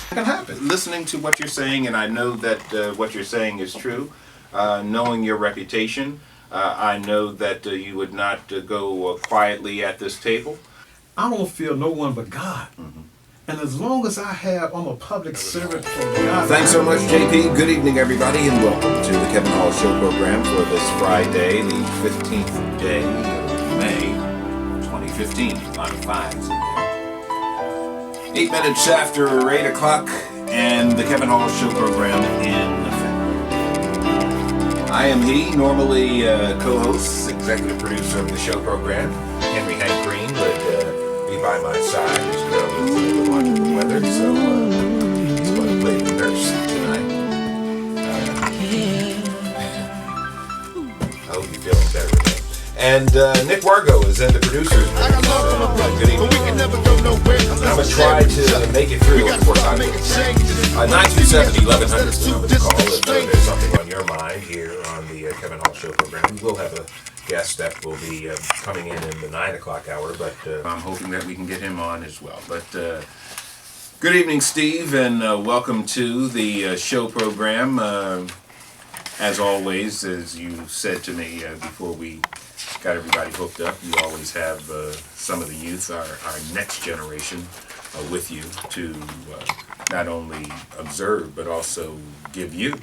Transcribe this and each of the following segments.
Can happen. Listening to what you're saying, and I know that what you're saying is true. Knowing your reputation, I know that you would not go quietly at this table. I don't fear no one but God. And as long as I'm a public servant for God. Thanks so much, JP. Good evening, everybody, and welcome to the Kevin Hall Show program for this Friday, the 15th day of May, 2015. A lot of fives in there. 8 minutes after 8 o'clock, and the Kevin Hall Show program in effect. I am he, normally co-host, executive producer of the show program. Henry Hank Green would be by my side as well as a little under the weather, so he's going to play the nurse tonight. I hope you're feeling better today. And Nick Wargo is in the producers. Good evening. I'm going to try to make it through. Of course, I will. 927-1100 is the number to call if there's something on your mind here on the Kevin Hall Show program. We will have a guest that will be coming in the 9 o'clock hour, but I'm hoping that we can get him on as well. But good evening, Steve, and welcome to the show program. As always, as you said to me before we got everybody hooked up, you always have some of the youth, our next generation, with you to not only observe but also give you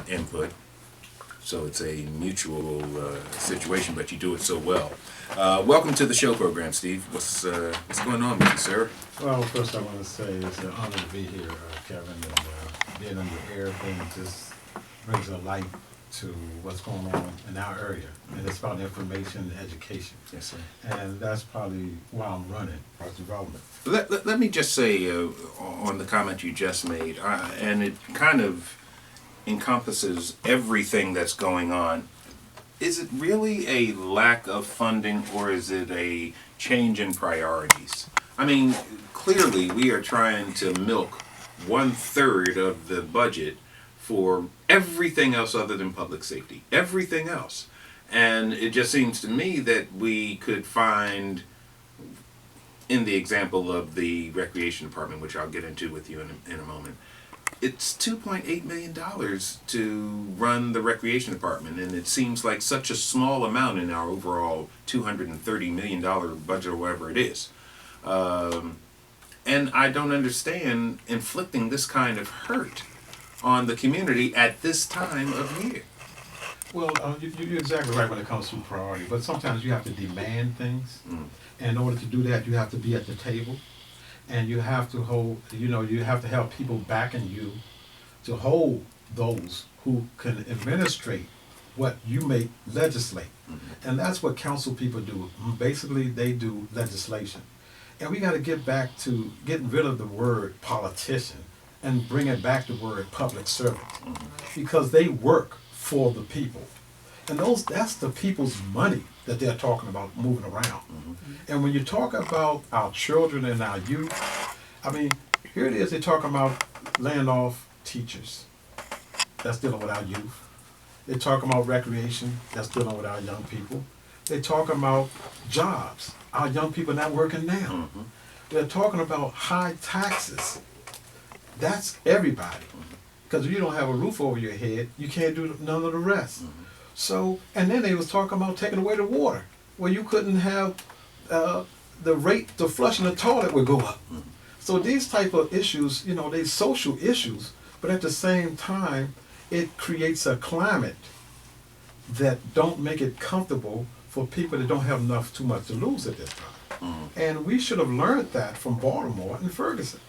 input. So it's a mutual situation, but you do it so well. Welcome to the show program, Steve. What's going on with you, sir? Well, first I want to say it's an honor to be here, Kevin, and being on your air thing just brings a light to what's going on in our area, and it's about information and education. Yes, sir. And that's probably why I'm running for development. Let me just say on the comment you just made, and it kind of encompasses everything that's going on. Is it really a lack of funding, or is it a change in priorities? I mean, clearly we are trying to milk 1/3 of the budget for everything else other than public safety. Everything else. And it just seems to me that we could find, in the example of the recreation department, which I'll get into with you in a moment, it's $2.8 million to run the recreation department, and it seems like such a small amount in our overall $230 million budget or whatever it is. And I don't understand inflicting this kind of hurt on the community at this time of year. Well, you're exactly right when it comes to priority, but sometimes you have to demand things. And in order to do that, you have to be at the table, and you have to hold, you have to have people backing you to hold those who can administrate what you may legislate. And that's what council people do. Basically, they do legislation. And we got to get back to getting rid of the word politician and bring it back to the word public servant, because they work for the people. And that's the people's money that they're talking about moving around. And when you talk about our children and our youth, I mean, here it is, they're talking about laying off teachers. That's dealing with our youth. They're talking about recreation. That's dealing with our young people. They're talking about jobs. Our young people not working now. They're talking about high taxes. That's everybody. Because if you don't have a roof over your head, you can't do none of the rest. So, and then they was talking about taking away the water, where you couldn't have the rate to flushing the toilet would go up. So these type of issues, they social issues, but at the same time, it creates a climate that don't make it comfortable for people that don't have too much to lose at this time. And we should have learned that from Baltimore and Ferguson.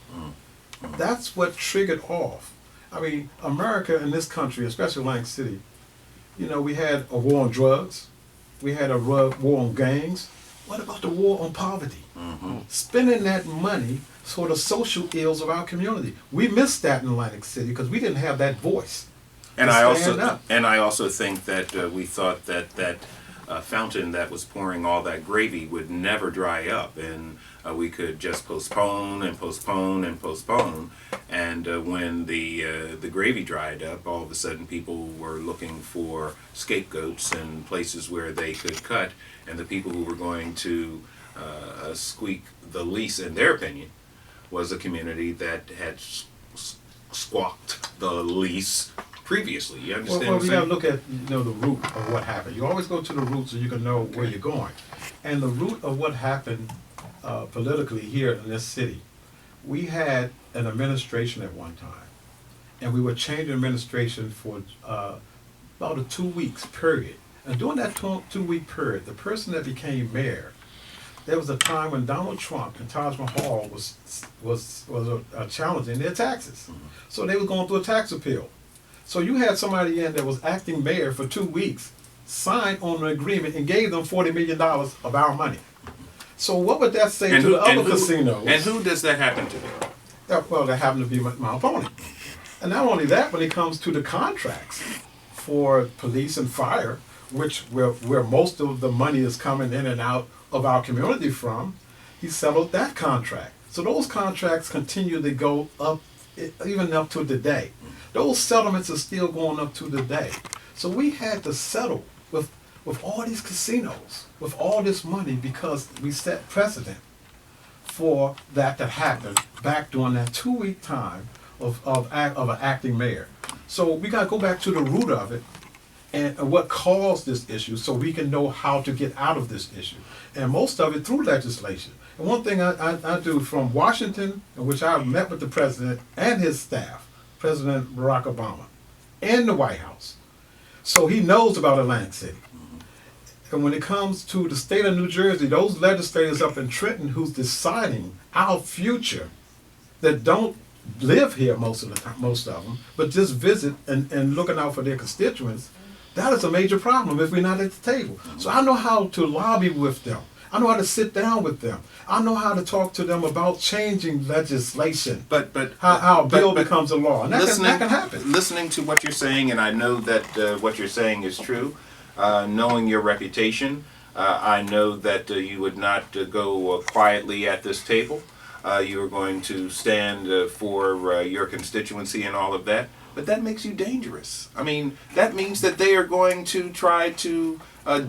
That's what triggered off. I mean, America in this country, especially Atlantic City, we had a war on drugs. We had a war on gangs. What about the war on poverty? Spending that money for the social ills of our community. We missed that in Atlantic City because we didn't have that voice. And I also think that we thought that fountain that was pouring all that gravy would never dry up, and we could just postpone and postpone and postpone. And when the gravy dried up, all of a sudden people were looking for scapegoats and places where they could cut, and the people who were going to squeak the least, in their opinion, was a community that had squawked the least previously. You understand Well, what we I'm got to saying? look at the root of what happened. You always go to the root so you can know where you're going. And the root of what happened politically here in this city, we had an administration at one time, and we were changing administration for about a 2 weeks period. And during that 2 week period, the person that became mayor, there was a time when Donald Trump and Taj Mahal was challenging their taxes. So they were going through a tax appeal. So you had somebody in that was acting mayor for 2 weeks, signed on an agreement and gave them $40 million of our money. So what would that say to the other casinos? And who does that happen to? Well, that happened to be my opponent. And not only that, when it comes to the contracts for police and fire, where most of the money is coming in and out of our community from, he settled that contract. So those contracts continue to go up, even up to today. Those settlements are still going up to today. So we had to settle with all these casinos, with all this money, because we set precedent for that to happen back during that 2 week time of an acting mayor. So we got to go back to the root of it and what caused this issue so we can know how to get out of this issue. And most of it through legislation. And one thing I do from Washington, in which I met with the president and his staff, President Barack Obama, and the White House. So he knows about Atlantic City. And when it comes to the state of New Jersey, those legislators up in Trenton who's deciding our future, that don't live here most of the time, most of them, but just visit and looking out for their constituents, that is a major problem if we're not at the table. So I know how to lobby with them. I know how to sit down with them. I know how to talk to them about changing legislation. But how a bill becomes a law, and that can happen. Listening to what you're saying, and I know that what you're saying is true. Knowing your reputation, I know that you would not go quietly at this table. You are going to stand for your constituency and all of that. But that makes you dangerous. I mean, that means that they are going to try to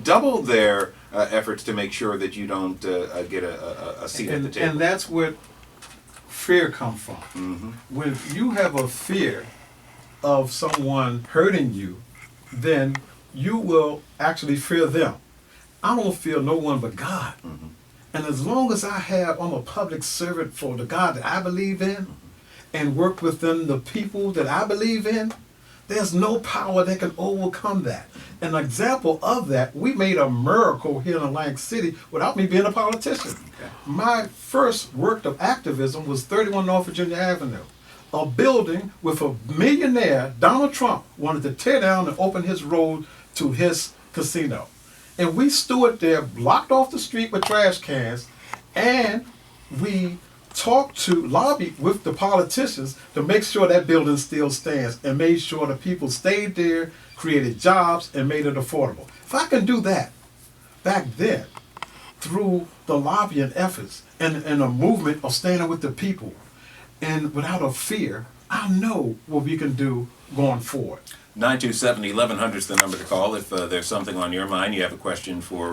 double their efforts to make sure that you don't get a seat at the table. And that's where fear comes from. Mm-hmm. When you have a fear of someone hurting you, then you will actually fear them. I don't fear no one but God. Mm-hmm. And as long as I'm a public servant for the God that I believe in, and work within the people that I believe in, there's no power that can overcome that. An example of that, we made a miracle here in Atlantic City without me being a politician. Okay. My first work of activism was 31 North Virginia Avenue, a building with a millionaire, Donald Trump, wanted to tear down and open his road to his casino. And we stood there, blocked off the street with trash cans, and we lobbied with the politicians to make sure that building still stands and made sure the people stayed there, created jobs, and made it affordable. If I can do that back then through the lobbying efforts and a movement of standing with the people and without a fear, I know what we can do going forward. 927-1100 is the number to call if there's something on your mind. You have a question for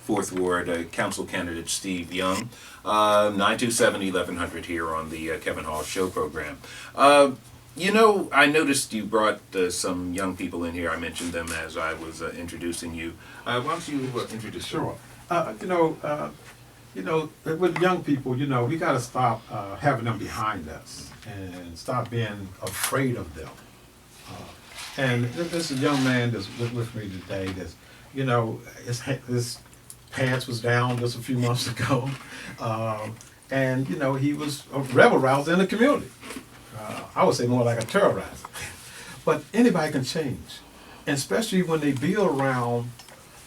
Fourth Ward Council candidate Steve Young. 927-1100 here on the Kevin Hall Show program. You know, I noticed you brought some young people in here. I mentioned them as I was introducing you. Why don't you introduce Sure. them? With young people, we got to stop having them behind us and stop being afraid of them. And this is a young man that's with me today that's, his pants was down just a few months ago. And he was a rebel rouser in the community. I would say more like a terrorizer. But anybody can change. And especially when they be around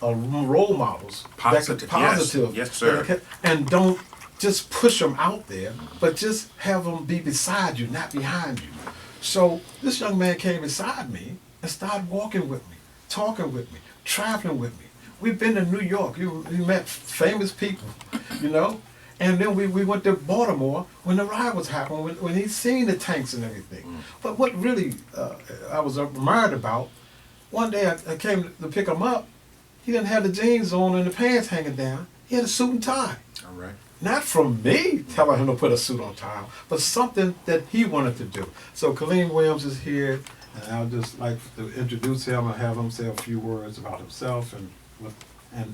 role models. Positive. Positive. Yes, sir. And don't just push them out there, but just have them be beside you, not behind you. So this young man came beside me and started walking with me, talking with me, traveling with me. We've been to New York. We met famous people, And then we went to Baltimore when the riot was happening, when he seen the tanks and everything. But what really I was admired about, one day I came to pick him up. He didn't have the jeans on and the pants hanging down. he had a suit and tie. All right. Not from me telling him to put a suit on tie, but something that he wanted to do. So Kaleem Williams is here, and I'll just like to introduce him and have him say a few words about himself and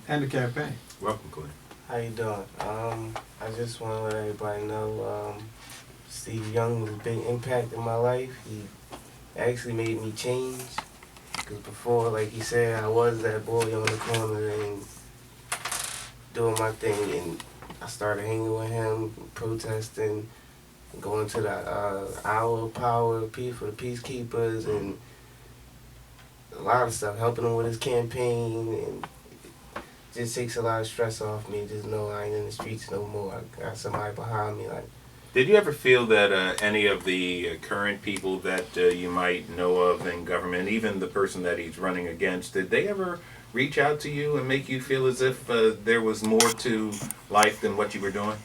the campaign. Welcome, Glenn. How you doing? I just want to let everybody know Steve Young was a big impact in my life. He actually made me change. Because before, like he said, I was that boy on the corner and doing my thing. And I started hanging with him, protesting, going to the Hour of Power for the Peacekeepers, and a lot of stuff, helping him with his campaign. And just takes a lot of stress off me. Just know I ain't in the streets no more. I got somebody behind me. Like, Did you ever feel that any of the current people that you might know of in government, even the person that he's running against, did they ever reach out to you and make you feel as if there was more to life than what you were doing?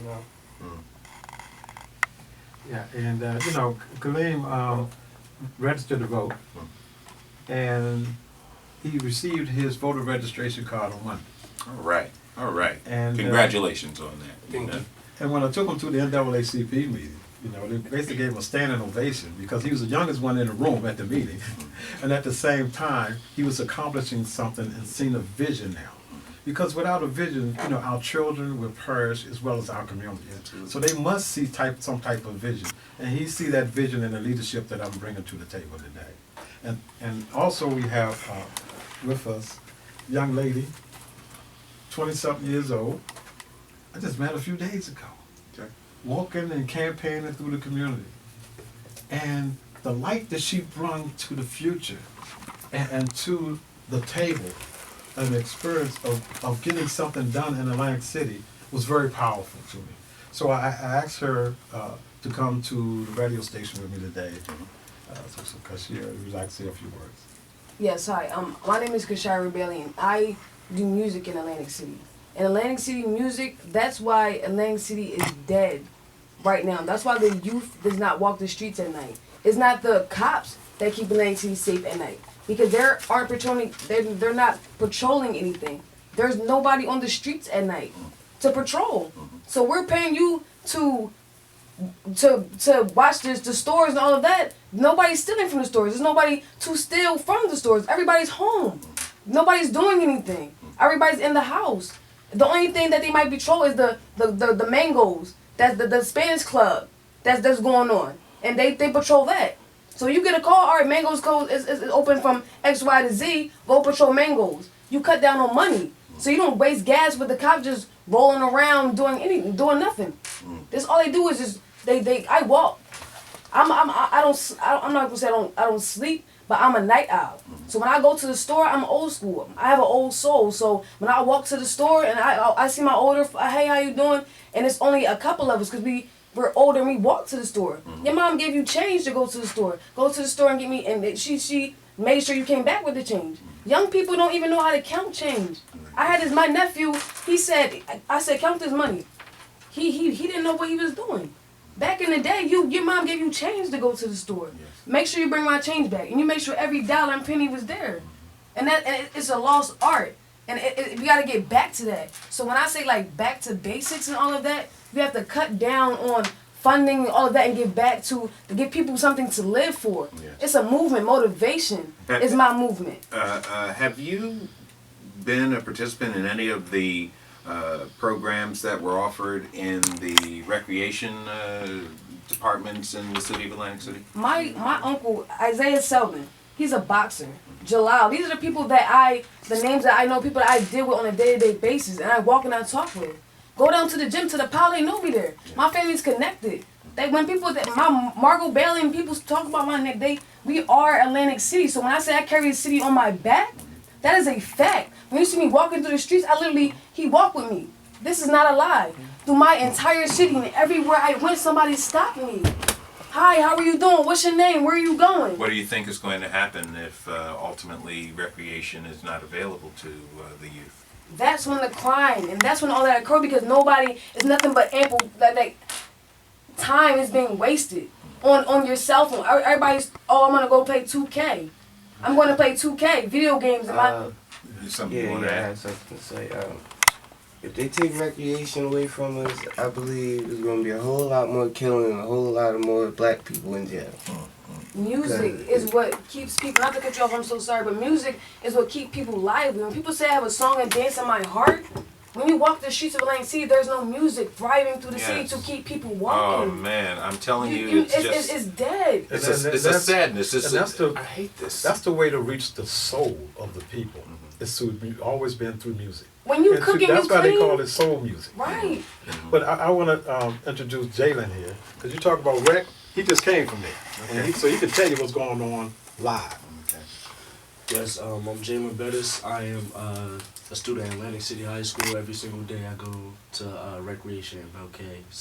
no. Yeah, and Kaleem registered to vote, and he received his voter registration card on Monday. All right. All right. And Congratulations on that. Thank you. And when I took him to the NAACP meeting, they basically gave him a standing ovation because he was the youngest one in the room at the meeting. And at the same time, he was accomplishing something and seeing a vision now. Because without a vision, our children will perish as well as our community. So they must see some type of vision. And he see that vision in the leadership that I'm bringing to the table today. And also we have with us a young lady, 20-something years old. I just met a few days ago. Okay. Walking and campaigning through the community. And the light that she brought to the future and to the table, an experience of getting something done in Atlantic City was very powerful to me. So I asked her to come to the radio station with me today. So Kashira, would you like to say a few words? Yes, hi. My name is Kashira Bailey, and I do music in Atlantic City. In Atlantic City music, that's why Atlantic City is dead right now. That's why the youth does not walk the streets at night. It's not the cops that keep Atlantic City safe at night, because they're not patrolling anything. There's nobody on the streets at night to patrol. So we're paying you to watch the stores and all of that. Nobody's stealing from the stores. There's nobody to steal from the stores. Everybody's home. Nobody's doing anything. Everybody's in the house. The only thing that they might patrol is the mangoes. That's the Spanish club that's going on. And they patrol that. So you get a call, all right, Mango's code is open from X, Y to Z, go patrol Mango's. You cut down on money. So you don't waste gas with the cops just rolling around doing nothing. That's all they do is just I walk. I'm not gonna say I don't sleep, but I'm a night owl. So when I go to the store, I'm old school. I have an old soul. So when I walk to the store and I see my older, hey, how you doing? And it's only a couple of us because we're older and we walk to the store. Your mom gave you change to go to the store. Go to the store and get me, and she made sure you came back with the change. Young people don't even know how to count change. I had my nephew, I said, count this money. He didn't know what he was doing. Back in the day, your mom gave you change to go to the store. Yes. Make sure you bring my change back, and you make sure every dollar and penny was there. And it's a lost art, and we got to get back to that. So when I say like back to basics and all of that, we have to cut down on funding and all of that and to give people something to live for. Yes. It's a movement. Motivation is my movement. Have you been a participant in any of the programs that were offered in the recreation departments in the city of Atlantic City? My uncle, Isaiah Selden, he's a boxer. Jalal, these are the people the names that I know, people that I deal with on a day-to-day basis, and I walk and I talk with. Go down to the gym, to the power, they know me there. My family's connected. My Margot Bailey and people talk about my neck, we are Atlantic City. So when I say I carry the city on my back, that is a fact. When you see me walking through the streets, he walked with me. This is not a lie. Through my entire city and everywhere I went, somebody stopped me. Hi, how are you doing? What's your name? Where are you going? What do you think is going to happen if ultimately recreation is not available to the youth? That's when the crime and that's when all that occurred, because it's nothing but ample, time is being wasted on your cell phone. Everybody's, I'm going to go play 2K. I'm going to play 2K, video games. Something you want to I add? had something to say. If they take recreation away from us, I believe there's gonna be a whole lot more killing and a whole lot of more black people in jail. Music is what keeps people, not to cut you off, I'm so sorry, but music is what keeps people lively. When people say I have a song and dance in my heart, when you walk the streets of Atlantic City, there's no music thriving through the city Yes. to keep people Oh walking. man, I'm telling you, it's just it's dead. it's And a that's- sadness. It's and that's the- I hate this. That's the way to reach the soul of the people. It's always been through music. When you And cooking, you that's why they call clean, it soul music. right? But I want to introduce Jalen here, because you talk about rec. He just came from there, and so he can tell you what's going on live. Okay. Yes, I'm Jalen Bettis. I am a student at Atlantic City High School. Every single day I go to recreation in Belkay.